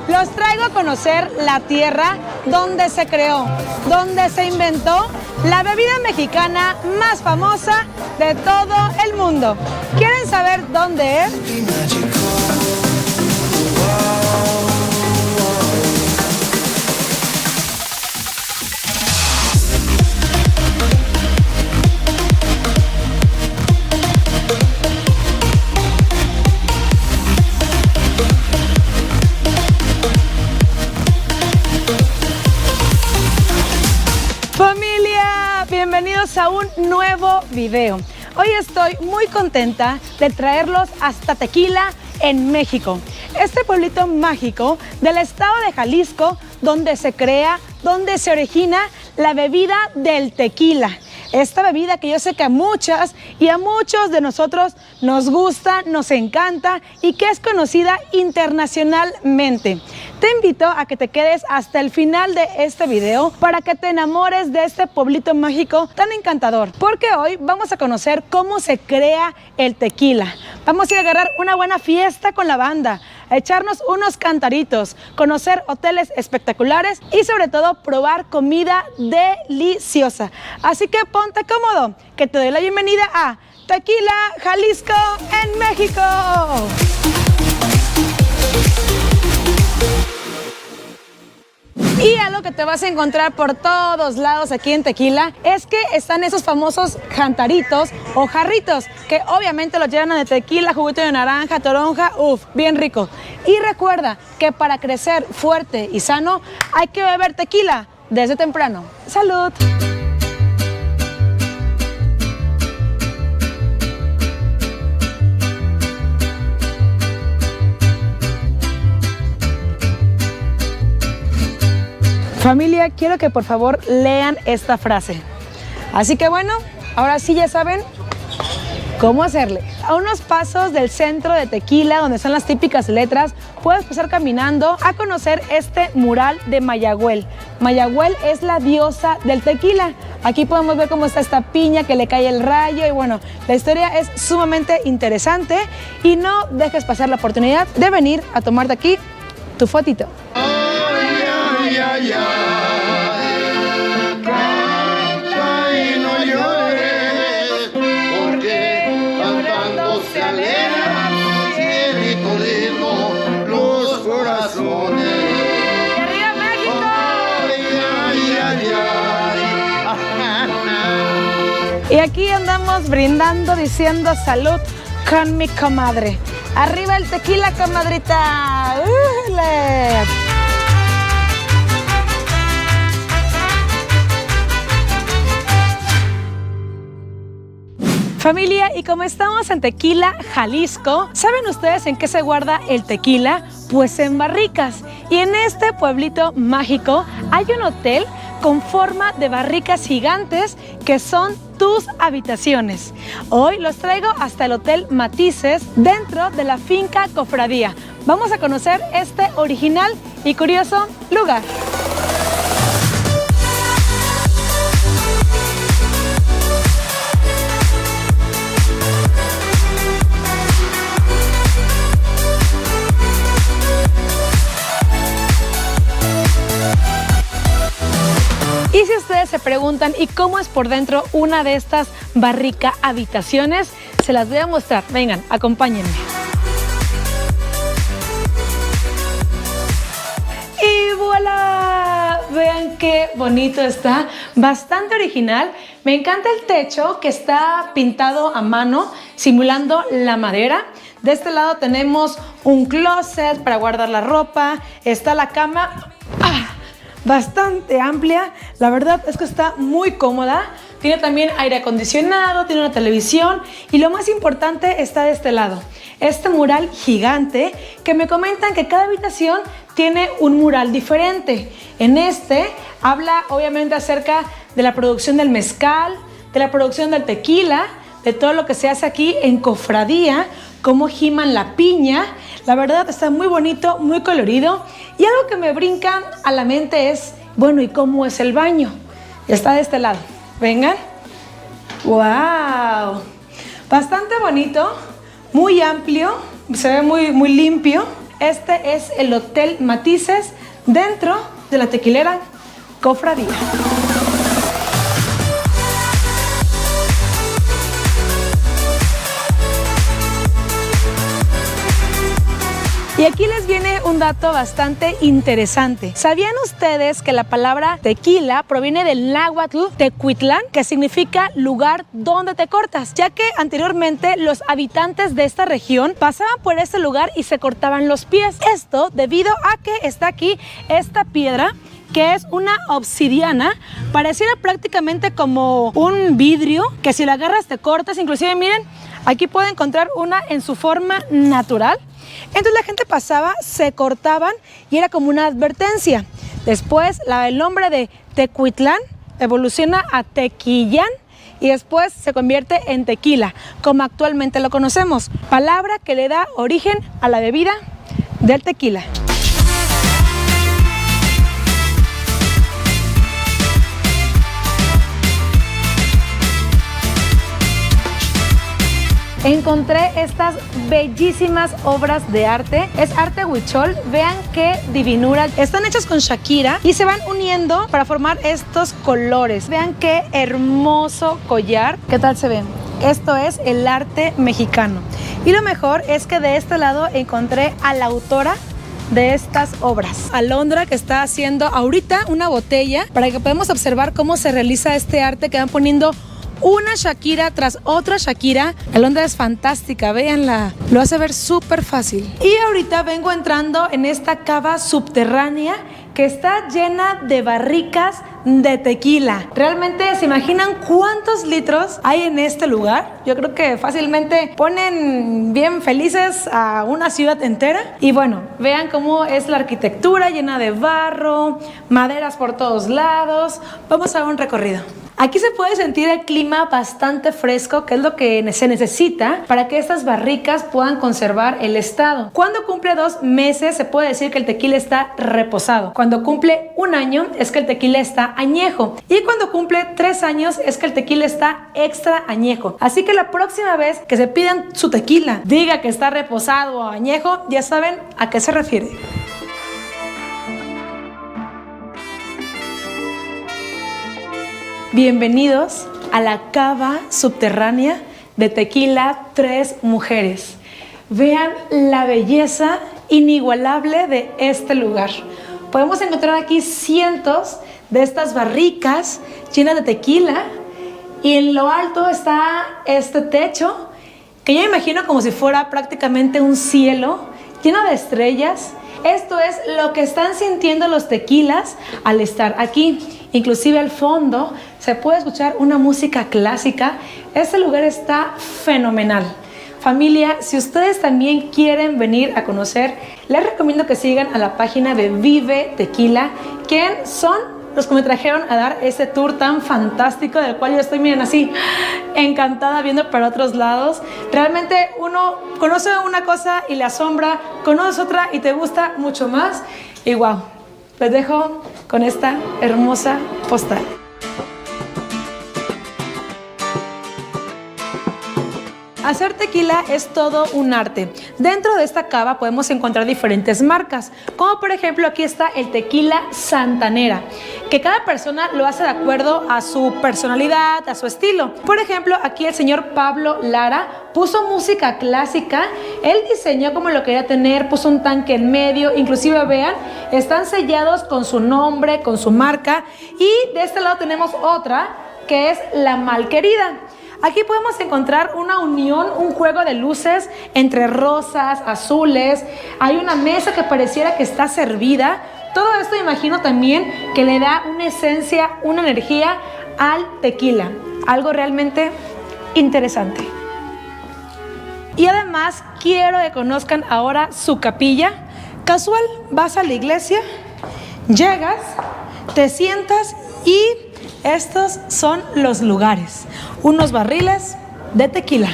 los traigo a conocer la tierra donde se creó, donde se inventó la bebida mexicana más famosa de todo el mundo. ¿Quieren saber dónde es? Familia, bienvenidos a un nuevo video. Hoy estoy muy contenta de traerlos hasta Tequila, en México. Este pueblito mágico del estado de Jalisco, donde se crea, donde se origina la bebida del tequila. Esta bebida que yo sé que a muchas y a muchos de nosotros nos gusta, nos encanta y que es conocida internacionalmente. Te invito a que te quedes hasta el final de este video para que te enamores de este pueblito mágico tan encantador. Porque hoy vamos a conocer cómo se crea el tequila. Vamos a ir a agarrar una buena fiesta con la banda, a echarnos unos cantaritos, conocer hoteles espectaculares y sobre todo probar comida deliciosa. Así que ponte cómodo, que te doy la bienvenida a Tequila, Jalisco, en México. Y algo que te vas a encontrar por todos lados aquí en Tequila es que están esos famosos cantaritos o jarritos que obviamente los llenan de tequila, juguito de naranja, toronja, bien rico. Y recuerda que para crecer fuerte y sano hay que beber tequila desde temprano. ¡Salud! Familia, quiero que por favor lean esta frase. Así que bueno, ahora sí ya saben cómo hacerle. A unos pasos del centro de Tequila, donde están las típicas letras, puedes pasar caminando a conocer este mural de Mayagüel. Mayagüel es la diosa del tequila. Aquí podemos ver cómo está esta piña que le cae el rayo y bueno, la historia es sumamente interesante y no dejes pasar la oportunidad de venir a tomarte aquí tu fotito. Ay, ay, canta y no llores, porque cantando se alegra cielito lindo los corazones. ¡Y arriba México! Y aquí andamos brindando, diciendo salud con mi comadre. Arriba el tequila, comadrita. ¡Ule! Familia, y como estamos en Tequila, Jalisco, ¿saben ustedes en qué se guarda el tequila? Pues en barricas. Y en este pueblito mágico hay un hotel con forma de barricas gigantes que son tus habitaciones. Hoy los traigo hasta el Hotel Matices dentro de la finca Cofradía. Vamos a conocer este original y curioso lugar. Y si ustedes se preguntan, ¿y cómo es por dentro una de estas barrica habitaciones? Se las voy a mostrar. Vengan, acompáñenme. ¡Y voilà! Vean qué bonito está, bastante original. Me encanta el techo que está pintado a mano, simulando la madera. De este lado tenemos un closet para guardar la ropa, está la cama. Bastante amplia, la verdad es que está muy cómoda, tiene también aire acondicionado, tiene una televisión y lo más importante está de este lado, este mural gigante que me comentan que cada habitación tiene un mural diferente. En este habla obviamente acerca de la producción del mezcal, de la producción del tequila, de todo lo que se hace aquí en Cofradía, cómo giman la piña. La verdad está muy bonito, muy colorido. Y algo que me brinca a la mente es, bueno, ¿y cómo es el baño? Está de este lado. Vengan. ¡Wow! Bastante bonito, muy amplio, se ve muy limpio. Este es el Hotel Matices dentro de la Tequilera Cofradía. Y aquí les viene un dato bastante interesante. ¿Sabían ustedes que la palabra tequila proviene del náhuatl Tecuitlán, que significa lugar donde te cortas? Ya que anteriormente los habitantes de esta región pasaban por este lugar y se cortaban los pies. Esto debido a que está aquí esta piedra, que es una obsidiana, pareciera prácticamente como un vidrio, que si la agarras te cortas. Inclusive miren, aquí pueden encontrar una en su forma natural. Entonces la gente pasaba, se cortaban y era como una advertencia. Después el nombre de Tecuitlán evoluciona a Tequillán y después se convierte en tequila, como actualmente lo conocemos, palabra que le da origen a la bebida del tequila. Encontré estas bellísimas obras de arte. Es arte huichol. Vean qué divinura. Están hechas con Shakira y se van uniendo para formar estos colores. Vean qué hermoso collar. ¿Qué tal se ven? Esto es el arte mexicano. Y lo mejor es que de este lado encontré a la autora de estas obras, Alondra, que está haciendo ahorita una botella para que podamos observar cómo se realiza este arte, que van poniendo una Shakira tras otra Shakira. Alondra es fantástica, véanla, lo hace ver súper fácil. Y ahorita vengo entrando en esta cava subterránea que está llena de barricas de tequila. ¿Realmente se imaginan cuántos litros hay en este lugar? Yo creo que fácilmente ponen bien felices a una ciudad entera. Y bueno, vean cómo es la arquitectura, llena de barro, maderas por todos lados. Vamos a dar un recorrido. Aquí se puede sentir el clima bastante fresco, que es lo que se necesita para que estas barricas puedan conservar el estado. Cuando cumple 2 meses se puede decir que el tequila está reposado. Cuando cumple 1 año es que el tequila está añejo. Y cuando cumple 3 años es que el tequila está extra añejo. Así que la próxima vez que se pidan su tequila, diga que está reposado o añejo, ya saben a qué se refiere. Bienvenidos a la cava subterránea de Tequila Tres Mujeres. Vean la belleza inigualable de este lugar. Podemos encontrar aquí cientos de estas barricas llenas de tequila y en lo alto está este techo que yo me imagino como si fuera prácticamente un cielo lleno de estrellas. Esto es lo que están sintiendo los tequilas al estar aquí. Inclusive al fondo se puede escuchar una música clásica. Este lugar está fenomenal. Familia, si ustedes también quieren venir a conocer, les recomiendo que sigan a la página de Vive Tequila, quien son los que me trajeron a dar este tour tan fantástico, del cual yo estoy, miren, así encantada viendo para otros lados. Realmente uno conoce una cosa y le asombra, conoces otra y te gusta mucho más. Y wow, les dejo con esta hermosa postal. Hacer tequila es todo un arte. Dentro de esta cava podemos encontrar diferentes marcas, como por ejemplo aquí está el tequila Santanera, que cada persona lo hace de acuerdo a su personalidad, a su estilo. Por ejemplo, aquí el señor Pablo Lara puso música clásica, él diseñó como lo quería tener, puso un tanque en medio, inclusive vean, están sellados con su nombre, con su marca. Y de este lado tenemos otra, que es la Malquerida. Aquí podemos encontrar una unión, un juego de luces entre rosas, azules. Hay una mesa que pareciera que está servida. Todo esto imagino también que le da una esencia, una energía al tequila. Algo realmente interesante. Y además quiero que conozcan ahora su capilla. Casual, vas a la iglesia, llegas, te sientas y estos son los lugares. Unos barriles de tequila.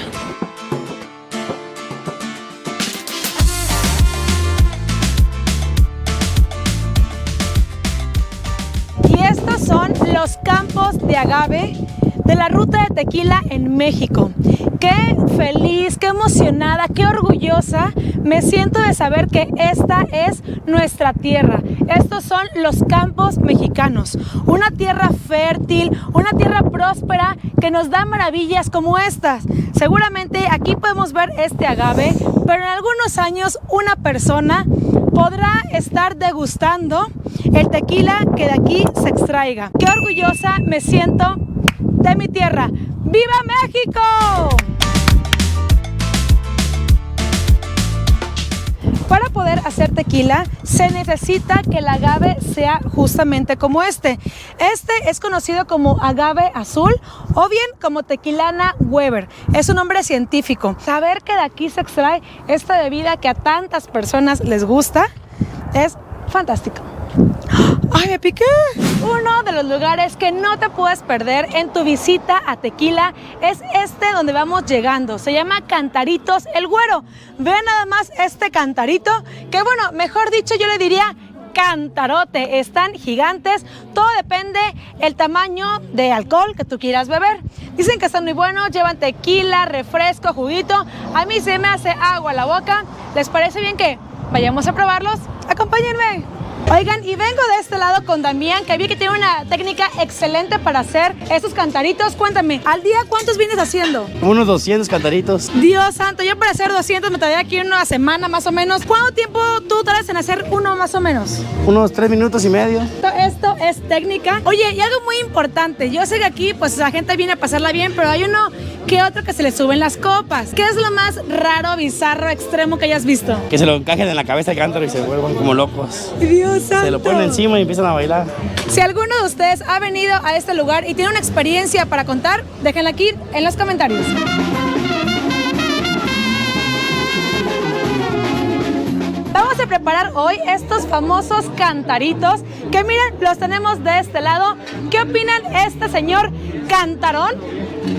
Y estos son los campos de agave de la ruta de tequila en México. Qué feliz, qué emocionada, qué orgullosa me siento de saber que esta es nuestra tierra. Estos son los campos mexicanos, una tierra fértil, una tierra próspera que nos da maravillas como estas. Seguramente aquí podemos ver este agave, pero en algunos años una persona podrá estar degustando el tequila que de aquí se extraiga. Qué orgullosa me siento de mi tierra. ¡Viva México! Para poder hacer tequila se necesita que el agave sea justamente como este. Este es conocido como agave azul o bien como Tequilana Weber. Es un nombre científico. Saber que de aquí se extrae esta bebida que a tantas personas les gusta es fantástico. ¡Ay, me piqué! Uno de los lugares que no te puedes perder en tu visita a Tequila es este donde vamos llegando. Se llama Cantaritos El Güero. Vean nada más este cantarito, que bueno, mejor dicho yo le diría cantarote. Están gigantes, todo depende el tamaño de alcohol que tú quieras beber. Dicen que están muy buenos, llevan tequila, refresco, juguito. A mí se me hace agua a la boca. ¿Les parece bien que vayamos a probarlos? Acompáñenme. Oigan, y vengo de este lado con Damián, que vi que tiene una técnica excelente para hacer estos cantaritos. Cuéntame, ¿al día cuántos vienes haciendo? Unos 200 cantaritos. Dios santo, yo para hacer 200 me tardaría aquí una semana más o menos. ¿Cuánto tiempo tú tardas en hacer uno más o menos? Unos 3 minutos y medio. Esto es técnica. Oye, y algo muy importante, yo sé que aquí pues la gente viene a pasarla bien, pero hay uno que otro que se le suben las copas. ¿Qué es lo más raro, bizarro, extremo que hayas visto? Que se lo encajen en la cabeza el cántaro y se vuelvan como locos. Dios santo. Se lo ponen encima y empiezan a bailar. Si alguno de ustedes ha venido a este lugar y tiene una experiencia para contar, déjenla aquí en los comentarios. Vamos a preparar hoy estos famosos cantaritos que miren, los tenemos de este lado. ¿Qué opinan este señor cantarón?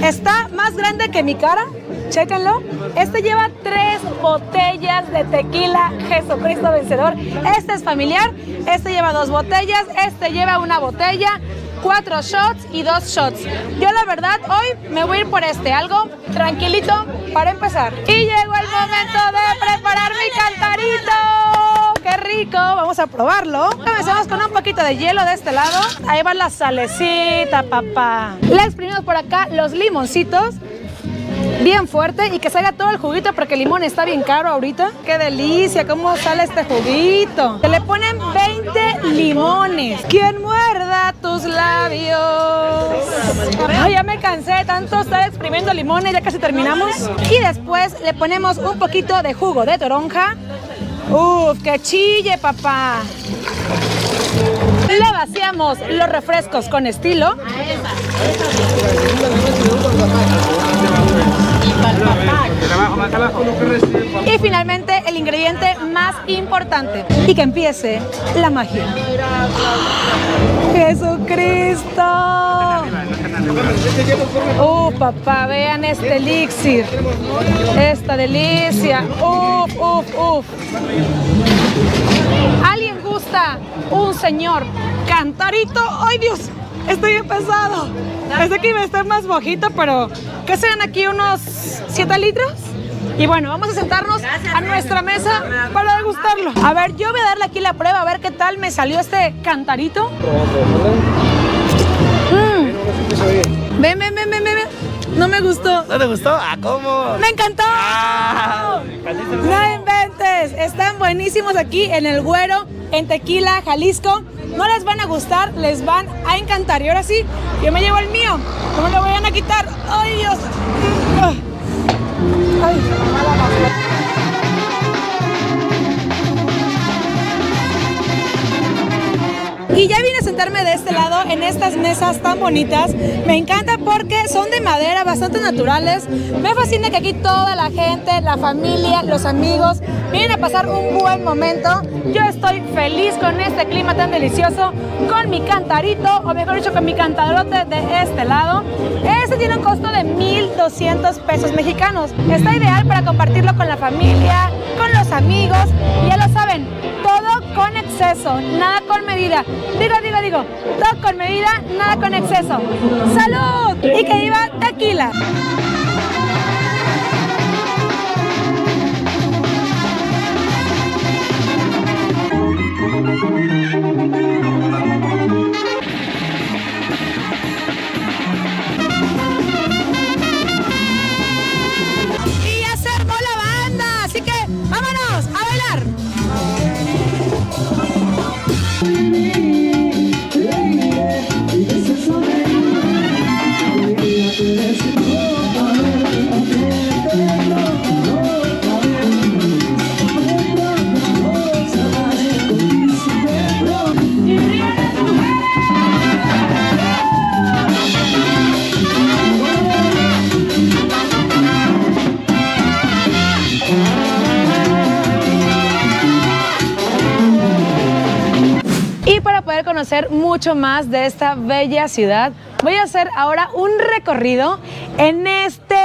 Está más grande que mi cara. Chéquenlo. Este lleva 3 botellas de tequila Jesucristo Vencedor. Este es familiar. Este lleva 2 botellas. Este lleva 1 botella, 4 shots y 2 shots. Yo la verdad hoy me voy a ir por algo tranquilito para empezar. Y llegó el momento de preparar mi cantarito. ¡Qué rico! Vamos a probarlo. Comenzamos con un poquito de hielo de este lado. Ahí va la salecita, papá. Le exprimimos por acá los limoncitos. Bien fuerte y que salga todo el juguito porque el limón está bien caro ahorita. ¡Qué delicia! ¿Cómo sale este juguito? Se le ponen 20 limones. ¿Quién muerda tus labios? Ay, ya me cansé de tanto estar exprimiendo limones, ya casi terminamos. Y después le ponemos un poquito de jugo de toronja. ¡Uf! ¡Que chille, papá! Le vaciamos los refrescos con estilo. Y finalmente el ingrediente más importante y que empiece la magia. ¡Jesucristo! Papá, vean este elixir, esta delicia. ¡Uf, uf, uf! ¿Alguien gusta un señor cantarito? ¡Ay, Dios! Estoy empezado. Pensé que iba a estar más bajito, pero ¿qué serán aquí? ¿Unos 7 litros? Y bueno, vamos a sentarnos a nuestra mesa para degustarlo. A ver, yo voy a darle aquí la prueba, a ver qué tal me salió este cantarito. Ven. No me gustó. ¿No te gustó? ¿Ah, cómo? ¡Me encantó! No inventes. Están buenísimos aquí en El Güero, en Tequila, Jalisco. No les van a gustar, les van a encantar. Y ahora sí, yo me llevo el mío. No me lo vayan a quitar. ¡Ay, Dios! ¡Ay! Y ya vine a sentarme de este lado en estas mesas tan bonitas. Me encanta porque son de madera, bastante naturales. Me fascina que aquí toda la gente, la familia, los amigos vienen a pasar un buen momento. Yo estoy feliz con este clima tan delicioso, con mi cantarito, o mejor dicho, con mi cantarote de este lado. Este tiene un costo de 1,200 pesos mexicanos. Está ideal para compartirlo con la familia, con los amigos. Y ya lo saben, todo con exceso exceso, nada con medida. Digo, todo con medida, nada con exceso. ¡Salud! Y que viva Tequila. Y ya se armó la banda, así que vámonos a bailar. Y para poder conocer mucho más de esta bella ciudad, voy a hacer ahora un recorrido en este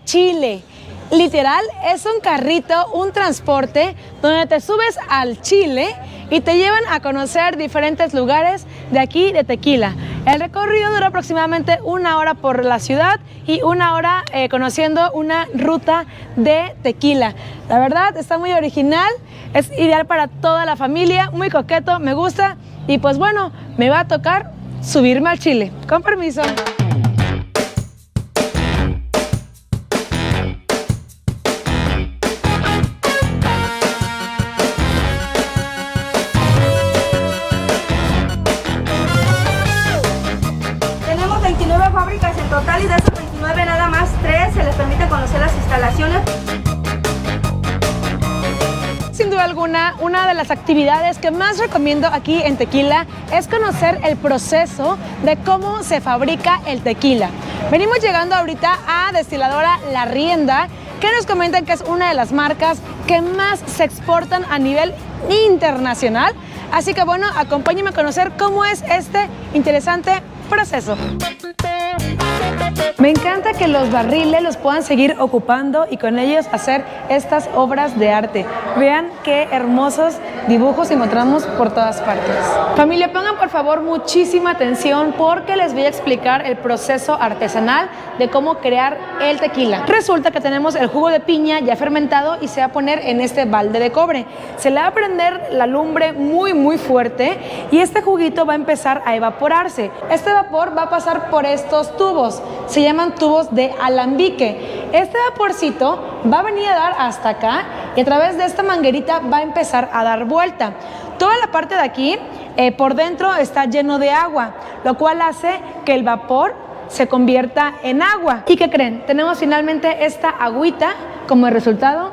Chile. Literal, es un carrito, un transporte donde te subes al Chile y te llevan a conocer diferentes lugares de aquí de Tequila. El recorrido dura aproximadamente 1 hora por la ciudad y 1 hora conociendo una ruta de Tequila. La verdad está muy original, es ideal para toda la familia, muy coqueto, me gusta. Y pues bueno, me va a tocar subirme al Chile. Con permiso. Tenemos 29 fábricas en total y de esas 29 nada más 3 se les permite conocer las instalaciones. Sin duda alguna, una de las actividades que más recomiendo aquí en Tequila es conocer el proceso de cómo se fabrica el tequila. Venimos llegando ahorita a Destiladora La Rienda, que nos comentan que es una de las marcas que más se exportan a nivel internacional. Así que bueno, acompáñenme a conocer cómo es este interesante proceso. Me encanta que los barriles los puedan seguir ocupando y con ellos hacer estas obras de arte. Vean qué hermosos dibujos encontramos por todas partes. Familia, pongan por favor muchísima atención porque les voy a explicar el proceso artesanal de cómo crear el tequila. Resulta que tenemos el jugo de piña ya fermentado y se va a poner en este balde de cobre. Se le va a prender la lumbre muy fuerte y este juguito va a empezar a evaporarse. Este vapor va a pasar por estos tubos. Se llaman tubos de alambique. Este vaporcito va a venir a dar hasta acá y a través de esta manguerita va a empezar a dar vuelta. Toda la parte de aquí, por dentro está lleno de agua, lo cual hace que el vapor se convierta en agua. ¿Y qué creen? Tenemos finalmente esta agüita como el resultado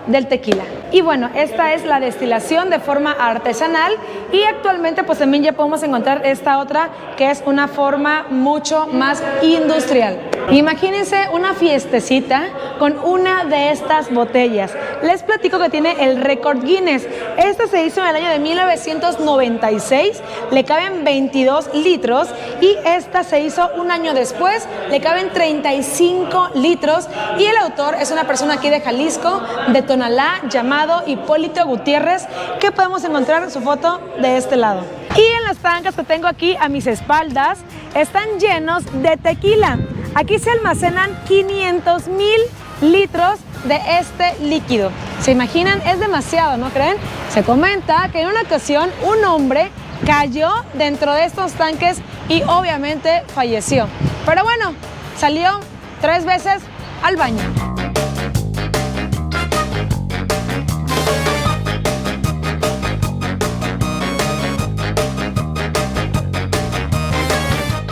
del tequila. Y bueno, esta es la destilación de forma artesanal y actualmente pues también ya podemos encontrar esta otra que es una forma mucho más industrial. Imagínense una fiestecita con una de estas botellas. Les platico que tiene el récord Guinness. Esta se hizo en el año de 1996, le caben 22 litros y esta se hizo un año después, le caben 35 litros y el autor es una persona aquí de Jalisco, de Tonalá, llamado Hipólito Gutiérrez, que podemos encontrar su foto de este lado. Y en las tanques que tengo aquí a mis espaldas están llenos de tequila. Aquí se almacenan 500,000 litros de este líquido. ¿Se imaginan? Es demasiado, ¿no creen? Se comenta que en una ocasión un hombre cayó dentro de estos tanques y obviamente falleció. Pero bueno, salió 3 veces al baño.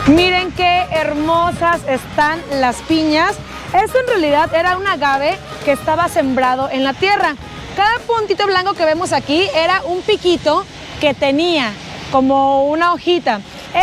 Miren qué hermosas están las piñas. Esto en realidad era un agave que estaba sembrado en la tierra. Cada puntito blanco que vemos aquí era un piquito que tenía como una hojita.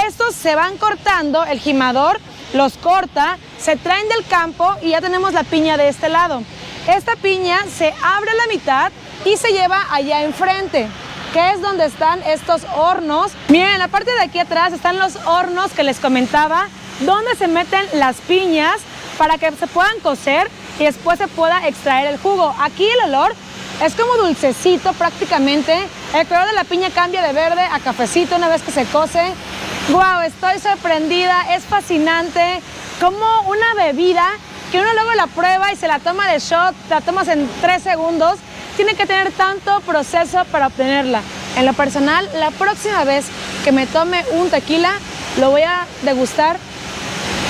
Estos se van cortando, el gimador los corta, se traen del campo y ya tenemos la piña de este lado. Esta piña se abre a la mitad y se lleva allá enfrente, que es donde están estos hornos. Miren, en la parte de aquí atrás están los hornos que les comentaba, donde se meten las piñas para que se puedan cocer y después se pueda extraer el jugo. Aquí el olor Es como dulcecito prácticamente. El color de la piña cambia de verde a cafecito una vez que se cose. ¡Guau! Estoy sorprendida, es fascinante. Como una bebida que uno luego la prueba y se la toma de shot, la tomas en 3 segundos, tiene que tener tanto proceso para obtenerla. En lo personal, la próxima vez que me tome un tequila, lo voy a degustar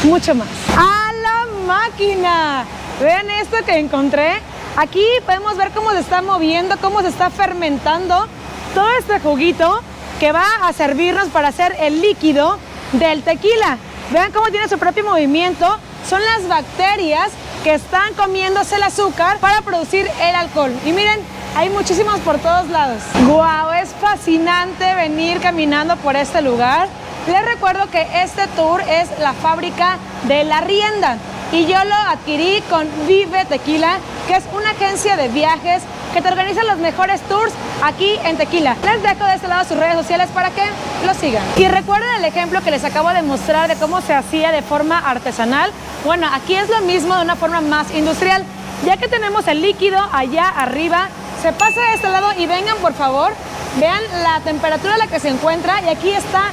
mucho más. ¡A la máquina! Vean esto que encontré. Aquí podemos ver cómo se está moviendo, cómo se está fermentando todo este juguito que va a servirnos para hacer el líquido del tequila. Vean cómo tiene su propio movimiento. Son las bacterias que están comiéndose el azúcar para producir el alcohol. Y miren, hay muchísimos por todos lados. ¡Guau! Es fascinante venir caminando por este lugar. Les recuerdo que este tour es la fábrica de La Rienda y yo lo adquirí con Vive Tequila, que es una agencia de viajes que te organiza los mejores tours aquí en Tequila. Les dejo de este lado sus redes sociales para que lo sigan. Y recuerden el ejemplo que les acabo de mostrar de cómo se hacía de forma artesanal. Bueno, aquí es lo mismo de una forma más industrial. Ya que tenemos el líquido allá arriba, se pasa de este lado y vengan por favor, vean la temperatura a la que se encuentra y aquí está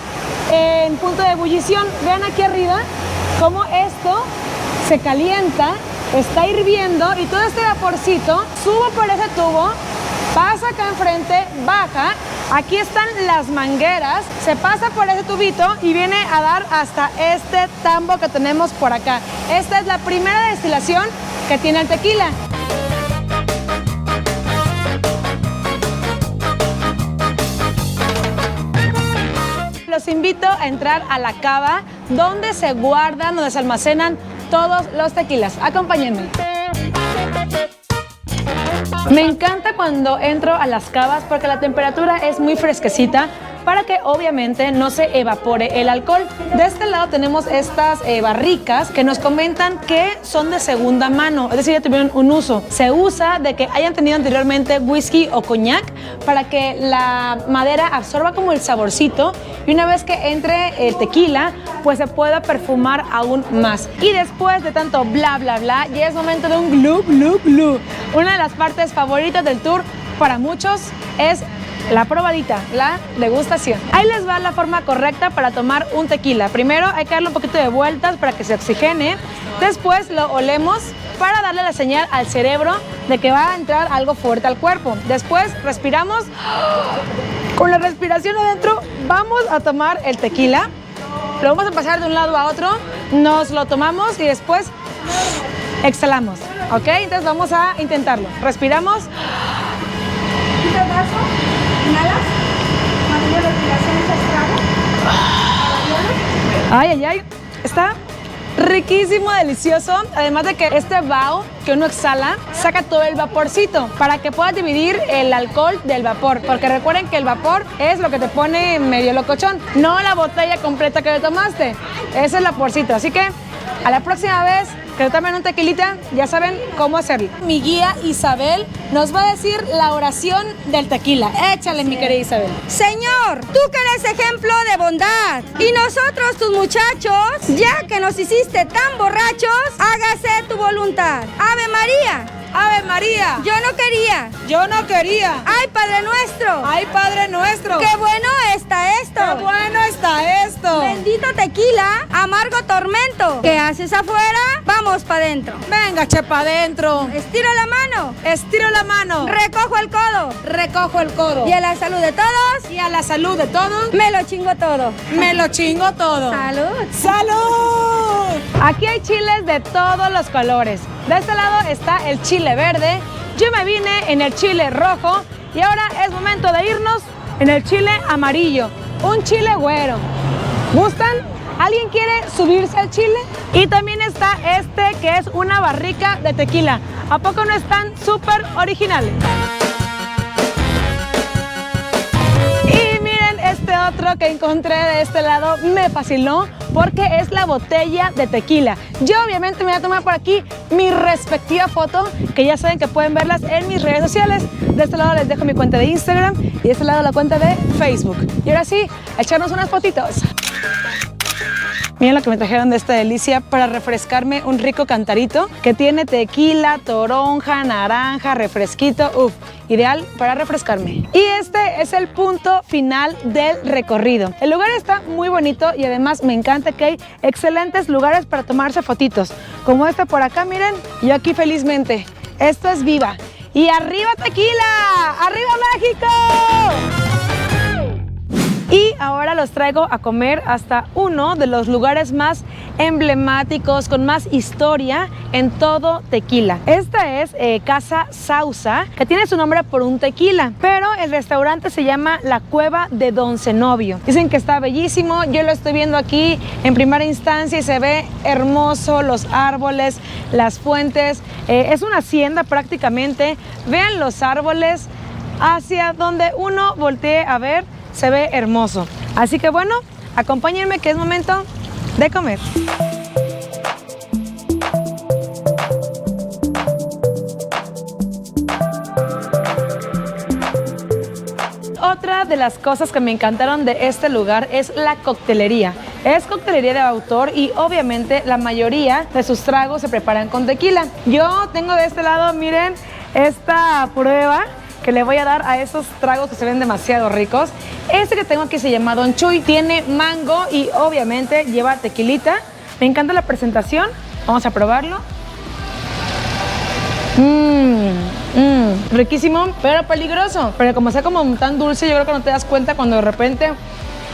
en punto de ebullición. Vean aquí arriba cómo esto se calienta, está hirviendo y todo este vaporcito sube por ese tubo, pasa acá enfrente, baja, aquí están las mangueras, se pasa por ese tubito y viene a dar hasta este tambo que tenemos por acá. Esta es la primera destilación que tiene el tequila. Los invito a entrar a la cava donde se guardan, donde se almacenan todos los tequilas. Acompáñenme. Me encanta cuando entro a las cavas porque la temperatura es muy fresquecita para que obviamente no se evapore el alcohol. De este lado tenemos estas barricas que nos comentan que son de segunda mano, es decir, ya tuvieron un uso. Se usa de que hayan tenido anteriormente whisky o coñac para que la madera absorba como el saborcito y una vez que entre el tequila, pues se pueda perfumar aún más. Y después de tanto bla bla bla, ya es momento de un glu glu glu. Una de las partes favoritas del tour para muchos es la probadita, la degustación. Ahí les va la forma correcta para tomar un tequila. Primero hay que darle un poquito de vueltas para que se oxigene. Después lo olemos para darle la señal al cerebro de que va a entrar algo fuerte al cuerpo. Después respiramos. Con la respiración adentro vamos a tomar el tequila. Lo vamos a pasar de un lado a otro. Nos lo tomamos y después exhalamos. ¿Ok? Entonces vamos a intentarlo. Respiramos. Quita el brazo, inhalas, mantén la respiración esa Ay, ay, ay. Está riquísimo, delicioso. Además de que este vaho que uno exhala saca todo el vaporcito para que puedas dividir el alcohol del vapor. Porque recuerden que el vapor es lo que te pone medio locochón, no la botella completa que le tomaste. Ese es el vaporcito. Así que a la próxima vez que tomen un tequilita, ya saben cómo hacerlo. Mi guía Isabel nos va a decir la oración del tequila. Échale, mi querida Isabel. Señor, tú que eres ejemplo de bondad y nosotros tus muchachos, ya que nos hiciste tan borrachos, hágase tu voluntad. Ave María. Ave María. Yo no quería. Yo no quería. Ay, Padre nuestro. Ay, Padre nuestro. Qué bueno está esto. Qué bueno está esto. Bendito tequila, amargo tormento. ¿Qué haces afuera? Vamos para adentro. Venga, che, pa' adentro. Estiro la mano. Estiro la mano. Recojo el codo. Recojo el codo. Y a la salud de todos. Y a la salud de todos. Me lo chingo todo. Me lo chingo todo. Salud. ¡Salud! Aquí hay chiles de todos los colores. De este lado está el chile verde. Yo me vine en el chile rojo. Y ahora es momento de irnos en el chile amarillo. Un chile güero. ¿Gustan? ¿Alguien quiere subirse al chile? Y también está este que es una barrica de tequila. ¿A poco no están súper originales? Y miren este otro que encontré de este lado, me fascinó porque es la botella de tequila. Yo obviamente me voy a tomar por aquí mi respectiva foto, que ya saben que pueden verlas en mis redes sociales. De este lado les dejo mi cuenta de Instagram y de este lado la cuenta de Facebook. Y ahora sí, a echarnos unas fotitos. Miren lo que me trajeron de esta delicia para refrescarme, un rico cantarito que tiene tequila, toronja, naranja, refresquito, ideal para refrescarme. Y este es el punto final del recorrido. El lugar está muy bonito y además me encanta que hay excelentes lugares para tomarse fotitos, como este por acá, miren, yo aquí felizmente. Esto es Viva. Y arriba Tequila, arriba México. Y ahora los traigo a comer hasta uno de los lugares más emblemáticos, con más historia en todo Tequila. Esta es Casa Sausa, que tiene su nombre por un tequila, pero el restaurante se llama La Cueva de Don Zenobio. Dicen que está bellísimo, yo lo estoy viendo aquí en primera instancia y se ve hermoso, los árboles, las fuentes, es una hacienda prácticamente. Vean los árboles, hacia donde uno voltee a ver, se ve hermoso. Así que bueno, acompáñenme que es momento de comer. Otra de las cosas que me encantaron de este lugar es la coctelería. Es coctelería de autor y obviamente la mayoría de sus tragos se preparan con tequila. Yo tengo de este lado, miren, esta prueba que le voy a dar a esos tragos que se ven demasiado ricos. Este que tengo aquí se llama Don Chuy, tiene mango y obviamente lleva tequilita. Me encanta la presentación, vamos a probarlo. Riquísimo, pero peligroso, pero como sea como tan dulce, yo creo que no te das cuenta cuando de repente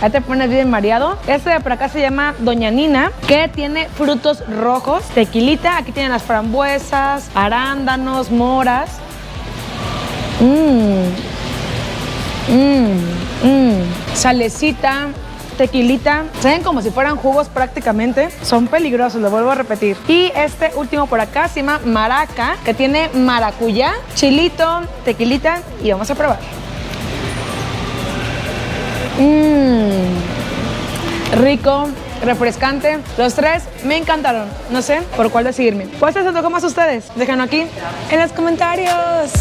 ya te pones bien mareado. Este de por acá se llama Doña Nina, que tiene frutos rojos, tequilita, aquí tienen las frambuesas, arándanos, moras. Salecita, tequilita, se ven como si fueran jugos prácticamente, son peligrosos, lo vuelvo a repetir. Y este último por acá se llama Maraca, que tiene maracuyá, chilito, tequilita y vamos a probar. Rico, refrescante, los tres me encantaron, no sé por cuál decidirme. ¿Cuál se les antojó más a ustedes? Déjenlo aquí en los comentarios.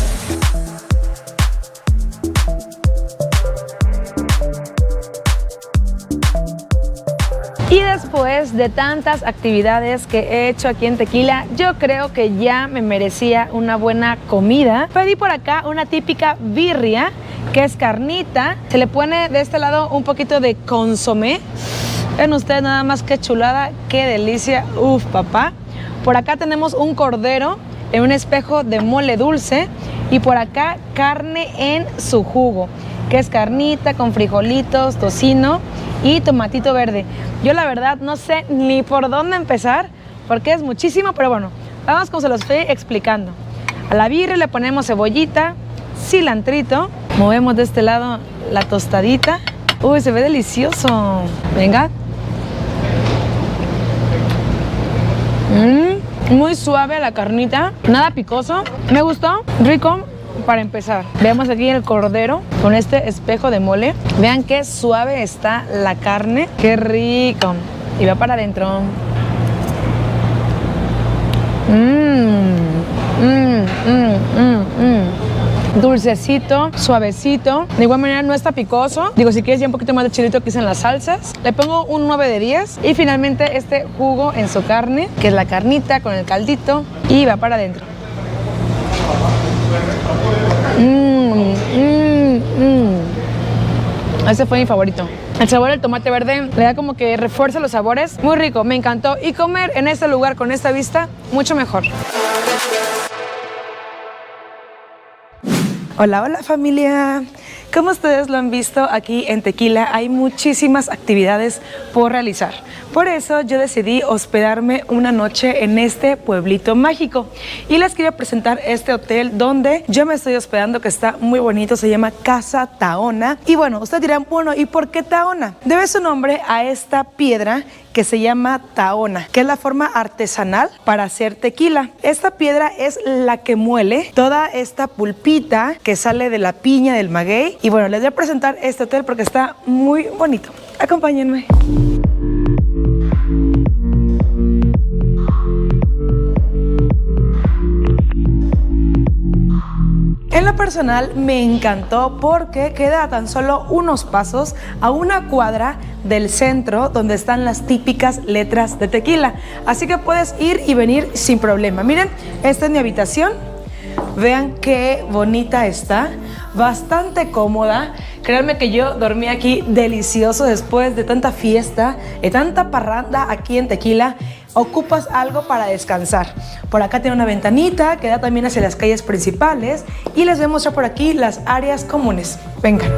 Y después de tantas actividades que he hecho aquí en Tequila, yo creo que ya me merecía una buena comida. Pedí por acá una típica birria, que es carnita. Se le pone de este lado un poquito de consomé. Ven ustedes nada más qué chulada, qué delicia. Uf, papá. Por acá tenemos un cordero en un espejo de mole dulce. Y por acá carne en su jugo, que es carnita con frijolitos, tocino y tomatito verde. Yo la verdad no sé ni por dónde empezar porque es muchísimo, pero bueno, vamos como se los estoy explicando. A la birria le ponemos cebollita, cilantrito, movemos de este lado la tostadita. Uy, se ve delicioso. Venga. Muy suave la carnita, nada picoso. Me gustó, rico. Para empezar, veamos aquí el cordero con este espejo de mole. Vean qué suave está la carne, qué rico. Y va para adentro. Dulcecito, suavecito. De igual manera no está picoso. Digo, si quieres ya un poquito más de chilito que en las salsas. Le pongo un 9 de 10. Y finalmente este jugo en su carne, que es la carnita con el caldito. Y va para adentro. Ese fue mi favorito. El sabor del tomate verde le da como que refuerza los sabores. Muy rico, me encantó. Y comer en este lugar con esta vista, mucho mejor. Hola, hola familia. Como ustedes lo han visto aquí en Tequila, hay muchísimas actividades por realizar. Por eso yo decidí hospedarme una noche en este pueblito mágico. Y les quiero presentar este hotel donde yo me estoy hospedando, que está muy bonito, se llama Casa Tahona. Y bueno, ustedes dirán, bueno, ¿y por qué Tahona? Debe su nombre a esta piedra que se llama tahona, que es la forma artesanal para hacer tequila. Esta piedra es la que muele toda esta pulpita que sale de la piña, del maguey. Y bueno, les voy a presentar este hotel porque está muy bonito. Acompáñenme. En lo personal me encantó porque queda a tan solo unos pasos a una cuadra del centro donde están las típicas letras de Tequila. Así que puedes ir y venir sin problema. Miren, esta es mi habitación. Vean qué bonita está, bastante cómoda. Créanme que yo dormí aquí delicioso después de tanta fiesta, de tanta parranda aquí en Tequila. Ocupas algo para descansar. Por acá tiene una ventanita que da también hacia las calles principales y les voy a mostrar por aquí las áreas comunes. Vengan.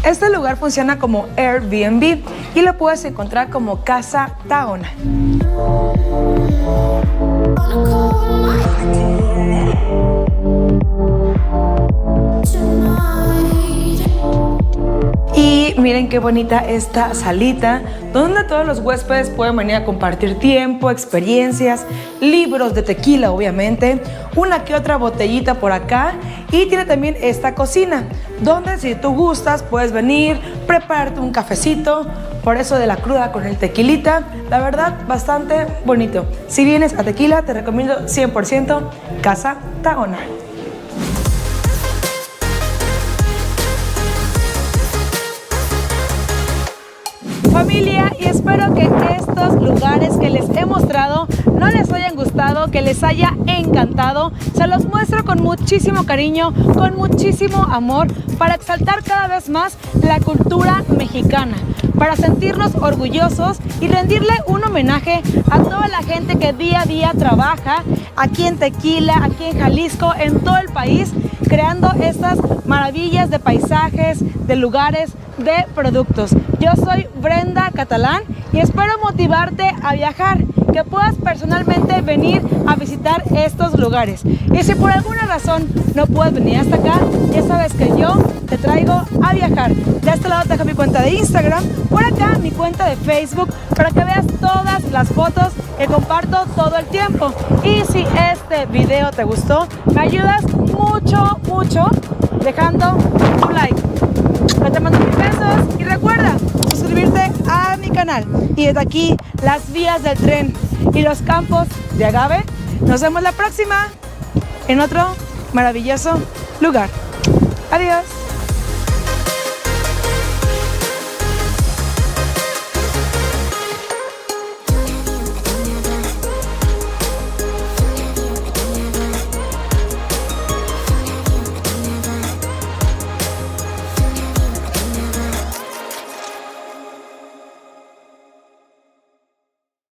Este lugar funciona como Airbnb y lo puedes encontrar como Casa Tahona. Y miren qué bonita esta salita, donde todos los huéspedes pueden venir a compartir tiempo, experiencias, libros de tequila obviamente, una que otra botellita por acá, y tiene también esta cocina, donde si tú gustas puedes venir, prepararte un cafecito, por eso de la cruda con el tequilita, la verdad bastante bonito. Si vienes a Tequila te recomiendo 100% Casa Tahona. Familia, y espero que estos lugares que les he mostrado no les hayan gustado, que les haya encantado. Se los muestro con muchísimo cariño, con muchísimo amor, para exaltar cada vez más la cultura mexicana, para sentirnos orgullosos y rendirle un homenaje a toda la gente que día a día trabaja aquí en Tequila, aquí en Jalisco, en todo el país, creando estas maravillas de paisajes, de lugares, de productos. Yo soy Brenda Catalán y espero motivarte a viajar, que puedas personalmente venir a visitar estos lugares. Y si por alguna razón no puedes venir hasta acá, ya sabes que yo te traigo a viajar. De este lado te dejo mi cuenta de Instagram, por acá mi cuenta de Facebook, para que veas todas las fotos que comparto todo el tiempo. Y si este video te gustó, me ayudas mucho dejando un like. Yo te mando mis besos y recuerda suscribirte a mi canal. Y desde aquí, las vías del tren y los campos de agave. Nos vemos la próxima en otro maravilloso lugar. Adiós.